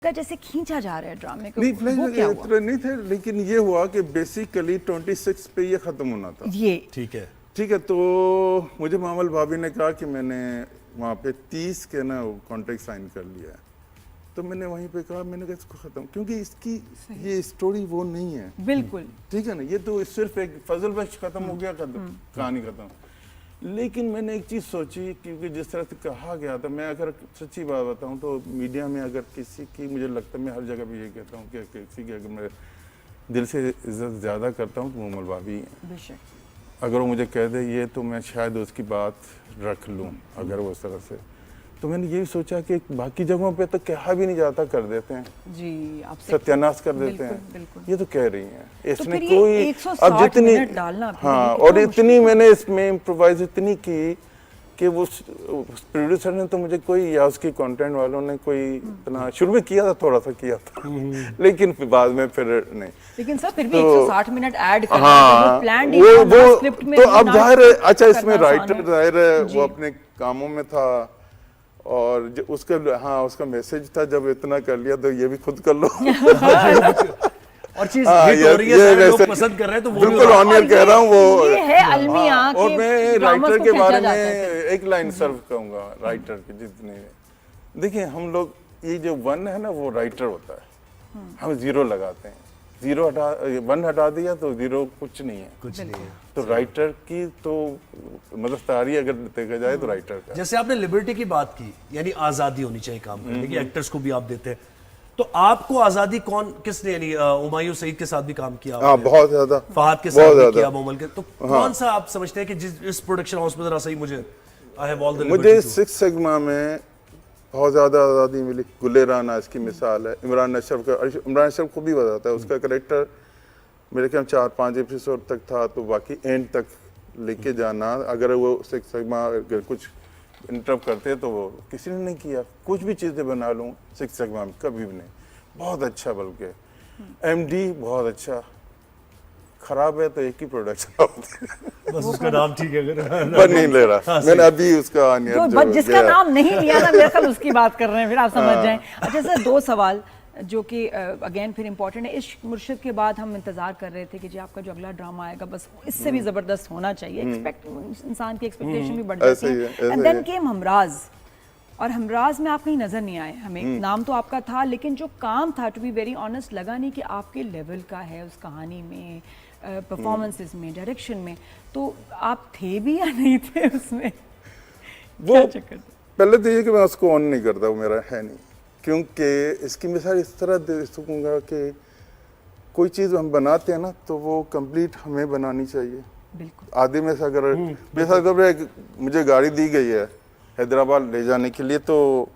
का जैसे खींचा जा रहा है ड्रामे को, नहीं वो क्या हुआ? इतना नहीं थे, लेकिन ये हुआ कि बेसिकली 26 पे ये ख़त्म होना था। ये ठीक है। तो मुझे मामल भाभी ने कहा कि मैंने वहाँ पे 30 के ना कॉन्ट्रैक्ट साइन कर लिया है। तो मैंने वहीं पे कहा, मैंने कहा इसको ख़त्म, क्योंकि इसकी ये स्टोरी वो नहीं है। बिल्कुल ठीक है ना, ये तो सिर्फ एक फजल बख्श ख़त्म हो गया, कहानी ख़त्म। लेकिन मैंने एक चीज़ सोची, क्योंकि जिस तरह से कहा गया था, मैं अगर सच्ची बात बताऊं तो मीडिया में अगर किसी की, मुझे लगता है मैं हर जगह भी ये कहता हूँ कि किसी की अगर मैं दिल से इज्जत ज़्यादा करता हूँ तो मोमल भाभी हैं। बेशक। अगर वो मुझे कह दे ये, तो मैं शायद उसकी बात रख लूँ, अगर वो उस तरह से। तो मैंने यही सोचा कि बाकी जगहों पे तो कहा भी नहीं जाता, कर देते हैं जी, आप सत्यानाश कर देते हैं। बिल्कुल। ये तो कह रही हैं, तो इसने फिर कोई 160 अब जितनी मिनट डालना, हाँ, और इतनी मैंने इसमें इम्प्रोवाइज इतनी की कि वो प्रोड्यूसर ने तो मुझे कोई, या उसकी कंटेंट वालों ने कोई इतना, शुरू में किया था, थोड़ा सा किया था, लेकिन फिर बाद में फिर नहीं। लेकिन सर फिर भी 160 मिनट ऐड करना, हाँ, वो प्लान वो स्क्रिप्ट में तो अब जाहिर है, अच्छा इसमें करना आसान राइटर जाहिर है वो अपने कामों में था, और उसका हाँ उसका मैसेज था, जब इतना कर लिया तो ये भी खुद कर लो। और चीज हिट हो रही है, सारे लोग पसंद कर रहे हैं, तो वो बिल्कुल ऑनियर कह रहा हूँ वो। ये है अलमिया और के मैं ड्रामास राइटर को के खींचा बारे जाता में है। एक लाइन सर्व करूंगा राइटर के, जितने देखिए हम लोग, ये जो 1 है ना वो राइटर होता है, हम 0 लगाते हैं, 0 हटा 1 हटा दिया तो 0 कुछ नहीं है, कुछ नहीं है। तो राइटर की तो मददगारी अगर देखा जाए तो राइटर का। जैसे आपने लिबर्टी की बात की, यानी आजादी होनी चाहिए काम करने की, एक्टर्स को भी आप देते हैं, तो आपको आजादी किसने, यानी हुमायूं सईद के साथ भी काम किया आपने? हाँ, बहुत ज्यादा। फहद के साथ भी किया, मोमल के, तो कौन सा आप समझते हैं कि इस प्रोडक्शन हाउस में जरा सही मुझे मुझे 6 सिग्मा में बहुत ज़्यादा आज़ादी मिली। गुले राना इसकी मिसाल है। इमरान अशरफ को भी बताता है, उसका करेक्टर मेरे ख्याल 4-5 एपिसोड तक था, तो बाकी एंड तक लेके जाना, अगर वो 6 सिग्मा अगर कुछ इंटरप्ट करते तो वो किसी ने नहीं किया। कुछ भी चीज़ें बना लूँ 6 सिग्मा में, कभी भी नहीं। बहुत अच्छा, बल्कि MD बहुत अच्छा, खराब है तो एक ही प्रोडक्शन बस उसका नाम ठीक है, पर नहीं ले रहा मैंने अभी उसका तो बस जिसका नाम नहीं लिया ना, मेरे ख्याल उसकी बात कर रहे हैं, फिर आप समझ जाएं। अच्छा सर, 2 सवाल जो कि अगेन फिर इम्पोर्टेंट है। इश्क मुर्शिद के बाद हम इंतजार कर रहे थे कि जी आपका जो अगला ड्रामा आएगा बस इससे भी जबरदस्त होना चाहिए, इंसान की एक्सपेक्टेशन भी बढ़ जाती है। एंड देन केम हमराज, और हमराज में आप कहीं नजर नहीं आए हमें। नाम तो आपका था, लेकिन जो काम था, टू बी वेरी ऑनेस्ट, लगा नहीं कि आपके लेवल का है उस कहानी में, परफॉर्मेंसेस में, डायरेक्शन में। तो आप थे भी या नहीं थे उसमें? वो पहले तो ये कि मैं उसको ऑन नहीं करता, वो मेरा है नहीं, क्योंकि इसकी मिसाल इस तरह दे सकूँगा कि कोई चीज़ हम बनाते हैं ना, तो वो कंप्लीट हमें बनानी चाहिए। बिल्कुल। आधे में से अगर मुझे गाड़ी दी गई है हैदराबाद ले जाने के लिए, तो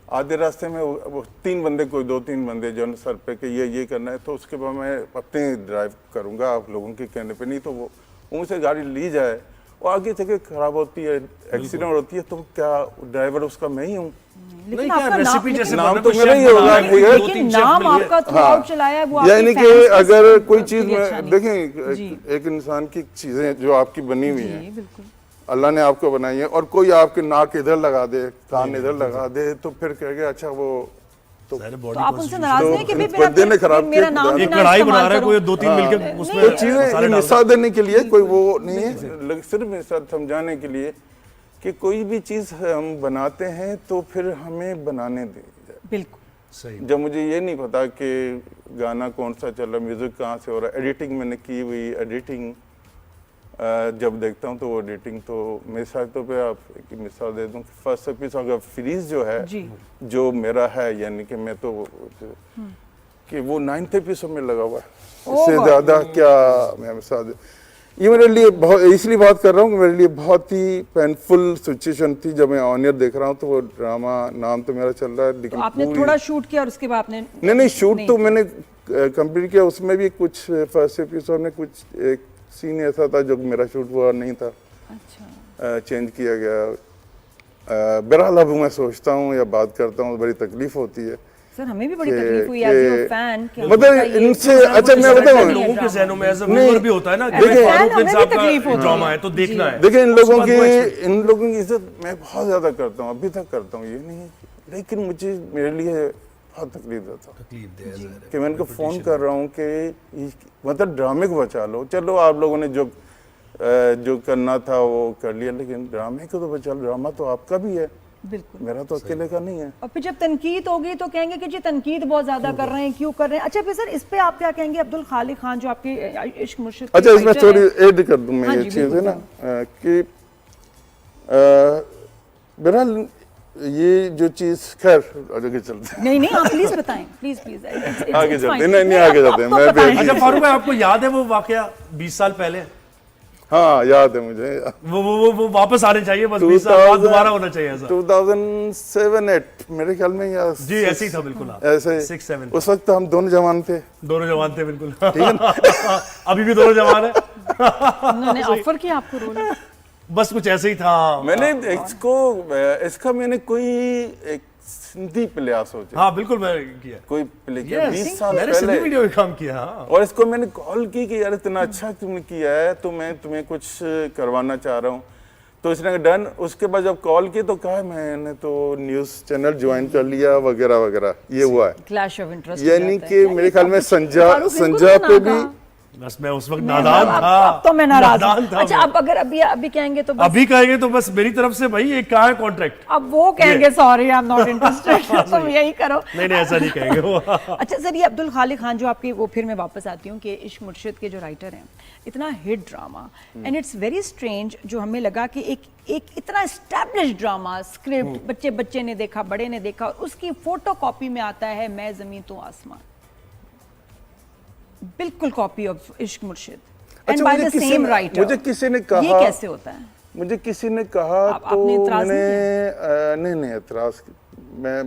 आधे रास्ते में वो 3 बंदे, कोई 2-3 बंदे जो है सर पे कि ये करना है, तो उसके बाद मैं अपने ड्राइव करूँगा, आप लोगों के कहने पे नहीं। तो वो उनसे गाड़ी ली जाए और आगे जगह खराब होती है, एक्सीडेंट होती है, तो क्या ड्राइवर उसका मैं ही हूँ? लेकिन आपका रेसिपी जैसे नाम तो मेरा ही होगा, ठीक है, लेकिन नाम आपका थ्रूआउट चलाया है, वो यानी कि अगर कोई चीज़ में देखें, एक इंसान की चीज़ें जो आपकी बनी हुई हैं, अल्लाह ने आपको बनाई है, और कोई आपके नाक इधर लगा दे, कान इधर लगा दे, तो फिर कहेगा अच्छा वो तो आप उनसे नाराज नहीं कि बंदे ने खराब मेरा नाम एक कढ़ाई बना रहा है कोई, 2-3 मिलके उसमें तो चीजें मिसाल देने के लिए, कोई वो नहीं है, सिर्फ मिसाल समझाने के लिए कि कोई भी चीज़ हम बनाते हैं तो फिर हमें बनाने दे। बिल्कुल सही। जब मुझे ये नहीं पता कि गाना कौन सा चल रहा, म्यूजिक कहाँ से हो रहा है, एडिटिंग मैंने की हुई, एडिटिंग जब देखता हूँ तो वो एडिटिंग, तो मिसाल तो पे आप एक मिसाल दे दूँ, फर्स्ट एपिसोड का फ्रीज जो है जो मेरा है, यानी कि मैं तो कि वो 9th एपिसोड में लगा हुआ है, इससे ज़्यादा क्या मैं मिसाल। ये मेरे लिए बहुत, इसलिए बात कर रहा हूँ, मेरे लिए बहुत ही पेनफुल सिचुएशन थी जब मैं ऑनियर देख रहा हूँ। तो वो ड्रामा नाम तो मेरा चल रहा है, लेकिन तो आपने थोड़ा शूट किया और उसके बाद आपने नहीं शूट तो मैंने कंप्लीट किया। उसमें भी कुछ फर्स्ट एपिसोड में कुछ एक सीन ऐसा था जो मेरा शूट हुआ नहीं था, अच्छा चेंज किया गया। बहरहाल अब मैं सोचता हूँ या बात करता हूँ, बड़ी तकलीफ होती है। सर हमें भी बड़ी तकलीफ हुई एज अ फैन, मतलब इनसे, अच्छा मैं बताऊँ, लोगों के ज़हनों में एज अ व्यूअर भी होता है ना, फारूक साहब का ड्रामा है तो देखना है। देखिए इन लोगों की इज्जत मैं बहुत ज्यादा करता हूँ, अभी तक करता हूँ, ये नहीं है, लेकिन मुझे, मेरे लिए बहुत तकलीफ देता हूँ तकलीफ दे ज़ाहिर है। कि मैं इनको फ़ोन कर रहा हूँ कि मतलब ड्रामे को बचा लो, चलो आप लोगों ने जो करना था वो कर लिया, लेकिन ड्रामे को तो बचा लो, ड्रामा तो आपका भी है, बिल्कुल। मेरा तो अकेले का नहीं है। और फिर जब तनकीद होगी तो कहेंगे कि जी तनकीद बहुत ज्यादा कर रहे हैं, क्यों कर रहे हैं। अच्छा फिर सर इस पे आप क्या कहेंगे, अब्दुल खालिक खान जो आपके इश्क मुर्शिद के अच्छा, इसमें राइटर थोड़ी हैं। ऐड कर दूं मैं हाँ ये जी, चीज़ है बिल्कुल ना कि बहरहाल ये जो चीज़, खैर आगे चलते हैं, नहीं नहीं आप प्लीज बताएं, प्लीज प्लीज आगे चलते हैं, नहीं आगे चलते हैं, मैं भी अच्छा फारूक भाई, आपको याद है वो वाकया 20 साल पहले? हाँ याद है मुझे, वो वापस आने चाहिए, बस 20 साल बाद दोबारा होना चाहिए ऐसा। 2007-8 मेरे ख्याल में, या जी ऐसे ही था बिल्कुल। हाँ। ऐसे 6-7 उस वक्त हम दोनों जवान थे, दोनों जवान थे बिल्कुल। अभी भी दोनों जवान है। उन्होंने ऑफर किया आपको रोल। बस कुछ ऐसे ही था। मैंने इसका मैंने कोई एक सिंधी प्ले सोचा, हाँ बिल्कुल मैं किया, कोई प्ले किया 20 साल मैंने सिंधी पहले, वीडियो में काम किया। हाँ। और इसको मैंने कॉल की कि यार इतना अच्छा तुमने किया है, तो मैं तुम्हें कुछ करवाना चाह रहा हूँ, तो इसने डन। उसके बाद जब कॉल की तो कहा मैंने तो न्यूज़ चैनल ज्वाइन कर लिया वगैरह वगैरह, ये हुआ है। क्लैश ऑफ इंटरेस्ट, यानी कि मेरे ख्याल में संजा पे भी, बस मैं उस वक्त नादान था। अब तो मैं नाराज नादान हूं। था अच्छा मैं। अब अगर अभी कहेंगे तो बस, अभी कहेंगे तो बस मेरी तरफ से भाई ये कहाँ है कॉन्ट्रैक्ट। अब वो कहेंगे sorry I am not interested, तुम यही करो। नहीं ऐसा नहीं कहेंगे वो। अच्छा सर, ये अब्दुल खालिक खान जो आपके, वो फिर मैं वापस आती हूँ कि इश्क मुर्शिद के जो राइटर हैं, इतना hit drama and it's very strange, जो हमें लगा कि एक इतना एस्टैब्लिश ड्रामा स्क्रिप्ट बच्चे ने देखा, बड़े ने देखा, और उसकी फोटो कॉपी में आता है मैं जमीन तो आसमान, बिल्कुल कॉपी ऑफ इश्क मुर्शिद and by the same writer. मुझे किसी ने कहा, ये कैसे होता है? मुझे किसी ने कहा तो आपने एतराज़ मैंने नहीं एतराज़, मैं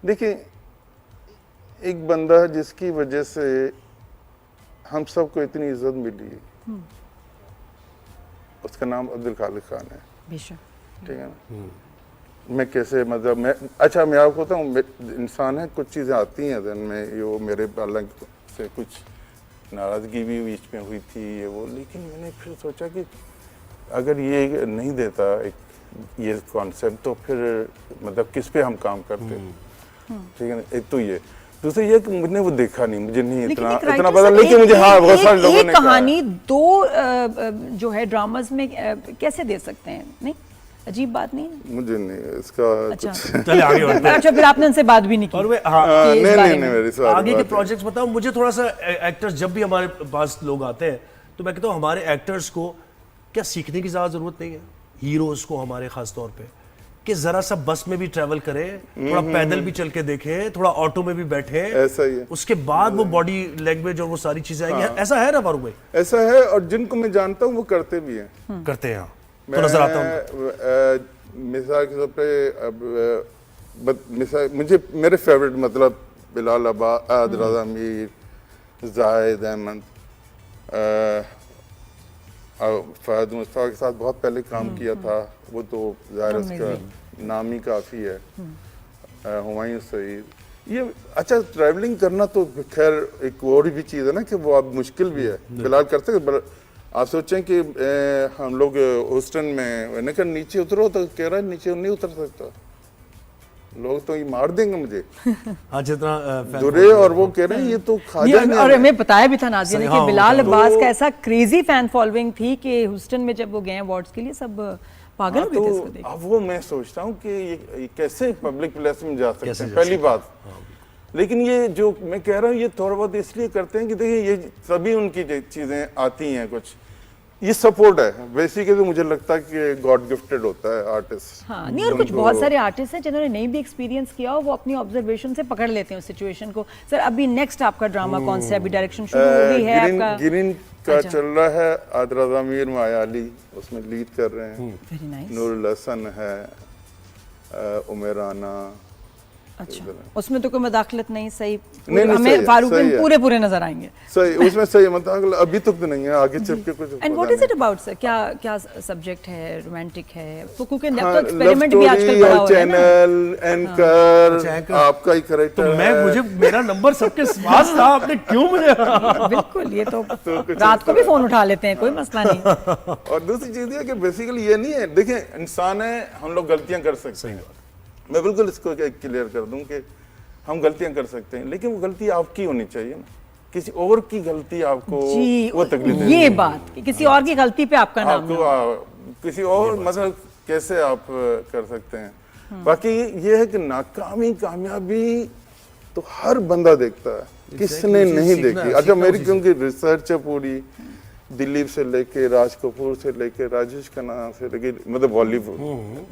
देखिए एक बंदा जिसकी वजह से हम सबको इतनी इज्जत मिली, उसका नाम अब्दुल खालिक खान है, बेशक, ठीक है ना। मैं कैसे मतलब मैं आपको बताऊँ, इंसान है, कुछ चीज़ें आती हैं दिन में, ये मेरे अलग से कुछ नाराज़गी भी बीच में हुई थी, ये वो, लेकिन मैंने फिर सोचा कि अगर ये नहीं देता ये कॉन्सेप्ट, तो फिर मतलब किस पे हम काम करते, ठीक है ना। एक तो ये, दूसरा ये कि मैंने वो देखा नहीं, मुझे नहीं इतना पता, लेकिन मुझे हाँ बहुत सारे लोगों ने कहानी दो जो है ड्रामास में कैसे दे सकते हैं? नहीं, अजीब बात नहीं है? मुझे नहीं इसका अच्छा चलिए आगे बढ़ते हैं। अच्छा फिर आपने उनसे बात भी नहीं की? और वे हाँ, कि इस बारे नहीं में? मेरी सवाल आगे के प्रोजेक्ट्स बताओ मुझे थोड़ा सा। एक्टर्स जब भी हमारे पास लोग आते हैं तो मैं कहता हूँ हमारे एक्टर्स को क्या सीखने की ज़्यादा ज़रूरत नहीं है, हीरोज़ को हमारे ख़ास तौर पे, कि ज़रा सा बस में भी ट्रैवल करें, थोड़ा पैदल भी चल के देखें, थोड़ा ऑटो में भी बैठे, ऐसा ही है। उसके बाद वो बॉडी लैंग्वेज और वो सारी चीज़ें आएंगी। ऐसा है ना फारूक भाई? ऐसा है, और जिनको मैं जानता हूँ वो करते भी हैं, करते हैं। तो नजर आता हूँ मिसाल के तौर पे मिसाल मुझे मेरे फेवरेट मतलब बिलाल अब्बास, रज़ा मीर, जाहिद अहमद, फहद मुस्तफा के साथ बहुत पहले काम किया था, वो तो ज़ाहिर उसका नाम ही काफ़ी है। हुमायूं सईद, ये अच्छा ट्रैवलिंग करना तो खैर एक और भी चीज़ है ना कि वो अब मुश्किल भी है, बिलाल करते हैं। आप सोचें कि हम लोग ह्यूस्टन में, मैंने कहा नीचे उतरो, तो कह रहा है नीचे नहीं उतर सकता, लोग तो ये मार देंगे मुझे। हाँ जितना दुरे, और वो कह रहे हैं ये तो खा जाएंगे। और हमें बताया भी था नाज़िया ने कि बिलाल अब्बास तो का ऐसा क्रेजी फैन फॉलोइंग थी कि ह्यूस्टन में जब वो गए अवार्ड्स के लिए सब पागल हो गए थे इसको देख। अब वो मैं सोचता हूँ कि ये कैसे पब्लिक प्लेस में जा सकते हैं, पहली बात। लेकिन ये जो मैं कह रहा हूँ, ये थोड़ा बहुत इसलिए करते हैं कि देखिए ये सभी उनकी चीज़ें आती हैं, कुछ ये सपोर्ट है बेसिकली। मुझे लगता है कि गॉड गिफ्टेड होता है आर्टिस्ट। हाँ नहीं, और कुछ बहुत सारे आर्टिस्ट हैं जिन्होंने नहीं भी एक्सपीरियंस किया हो, वो अपनी ऑब्जर्वेशन से पकड़ लेते हैं उस सिचुएशन को। सर अभी नेक्स्ट आपका ड्रामा कौन सा है? अभी डायरेक्शन शुरू हो गई है आपका? गिरिन का चल रहा है, आदरा ज़मीर माया अली उसमें लीड कर रहे हैं, वेरी नाइस। नूरुल हसन है, उमेराना। अच्छा, उसमें तो कोई मदाखलत नहीं? सही, नहीं, हमें सही है, फारूक सही बिन है। पूरे नजर आएंगे। सही, उसमें सही मतलब अभी तक तो नहीं है, आगे चल के कुछ। And what is it about sir? क्या सब्जेक्ट है? रोमांटिक है? तो क्योंकि अब तो एक्सपेरिमेंट भी आजकल बड़ा हो रहा है ना। चैनल एंकर आपका ही कैरेक्टर तो मैं मुझे मेरा नंबर सबके पास था, आपने क्यों मुझे? बिल्कुल, ये तो रात को भी फोन उठा लेते हैं, कोई मसला नहीं। और दूसरी चीज ये कि बेसिकली ये नहीं है, देखिए इंसान है, हम लोग गलतियां कर सकते हैं। मैं बिल्कुल इसको क्लियर कर दूं कि हम गलतियां कर सकते हैं, लेकिन वो गलती आपकी होनी चाहिए ना, किसी और की गलती आपको जी, वो तकलीफ दे ये देगी। बात कि किसी और की गलती पे आपका नाम आपको ना किसी और मतलब कैसे आप कर सकते हैं। बाकी ये है कि नाकामी कामयाबी तो हर बंदा देखता है, किसने उसी नहीं सीखना है, देखी। अच्छा सीखना मेरी उसी क्योंकि रिसर्च है पूरी, दिलीप से लेके राज कपूर से लेके राजेश खन्ना से लेके मतलब बॉलीवुड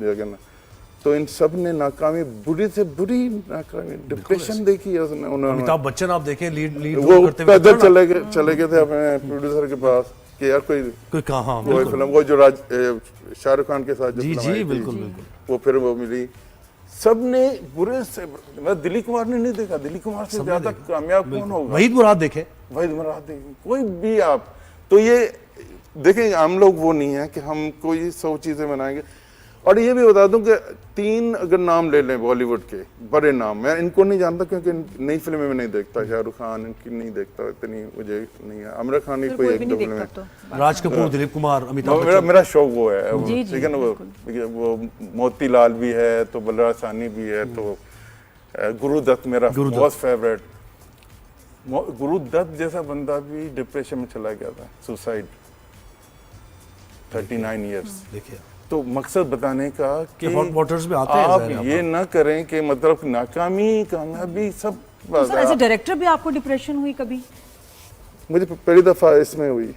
जगह ना, तो इन सब ने नाकामी बुरी से बुरी नाकामी डिप्रेशन देखी है उसने, उन्होंने। अमिताभ बच्चन आप देखें लीड वो करते हुए पैदल उतरना। चले गए थे अपने प्रोड्यूसर के पास कि यार कोई कोई कहा वो बिल्कुल फिल्म वो जो शाहरुख खान के साथ जो जी फिल्म जी आई थी, बिल्कुल बिल्कुल वो फिर वो मिली। सब ने बुरे से मतलब दिलीप कुमार ने नहीं देखा, दिलीप कुमार से ज्यादा कामयाब कौन होगा? वहीद मुराद देखे वहीद मुराद देखें, कोई भी आप। तो ये देखें हम लोग वो नहीं है कि हम कोई 100 चीजें बनाएंगे। और ये भी बता दूं कि 3 अगर नाम ले लें बॉलीवुड के बड़े नाम, मैं इनको नहीं जानता क्योंकि नई फिल्में में नहीं देखता, शाहरुख खान इनकी नहीं देखता, इतनी मुझे नहीं है, आमिर खान की फिर कोई कोई एक भी दो नहीं फिल्में। देखता तो राज कपूर दिलीप कुमार अमिताभ मेरा बच्चन मेरा शौक वो है, वो, जी, जी, ठीक है ना, वो मोतीलाल भी है तो बलराज साहनी भी है, तो गुरुदत्त मेरा गुरुदत्त। बहुत फेवरेट। गुरुदत्त जैसा बंदा भी डिप्रेशन में चला गया था, सुसाइड, 39 इयर्स। देखिए तो मकसद बताने का कि हॉट वाटर्स में आते हैं आप ज़ाहिर है ये ना करें कि मतलब नाकामी कामयाबी सब तो सर एज ए डायरेक्टर भी आपको डिप्रेशन हुई कभी? मुझे पहली दफा इसमें हुई,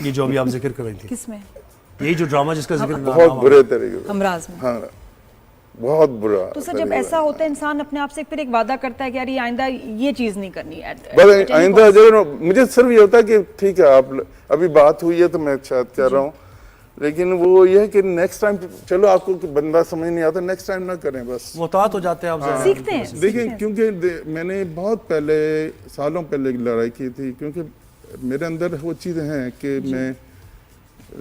ये जो अभी आप जिक्र कर रही थी, किसमें? यही जो ड्रामा जिसका जिक्र बहुत बुरे तरीके से, हमराज में। हाँ बहुत बुरा। तो सर जब ऐसा होता है इंसान अपने आप से फिर एक वादा करता है कि यार ये आइंदा ये चीज नहीं करनी है। बस आइंदा जरूर, मुझे सिर्फ ये होता है कि ठीक है आप अभी बात हुई है तो मैं शायद कह रहा हूँ, लेकिन वो ये है कि नेक्स्ट टाइम चलो आपको बंदा समझ नहीं आता, नेक्स्ट टाइम ना करें बस। मोहतात हो जाते हैं आप ज़ाहिर है। सीखते हैं। देखिए क्योंकि मैंने बहुत पहले सालों पहले एक लड़ाई की थी, क्योंकि मेरे अंदर वो चीज़ें हैं कि मैं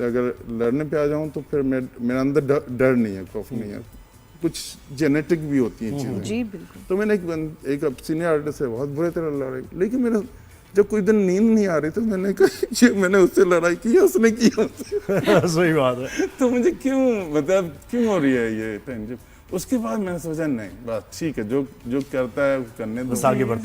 अगर लड़ने पे आ जाऊं तो फिर मेरे अंदर डर नहीं है, खौफ नहीं है, कुछ जेनेटिक भी होती हैं चीज़ें। जी बिल्कुल। तो मैंने एक सीनियर आर्टिस्ट से बहुत बुरे तरह लड़ाई, लेकिन मेरा जब कोई दिन नींद नहीं आ रही तो मैंने कहा ये मैंने उससे लड़ाई की है, उसने की मुझसे। सही बात है। तो मुझे क्यों मतलब क्यों हो रही है ये टेंशन? उसके बाद मैंने सोचा नहीं बस ठीक है, जो करता है करने दो। बस आगे बढ़ते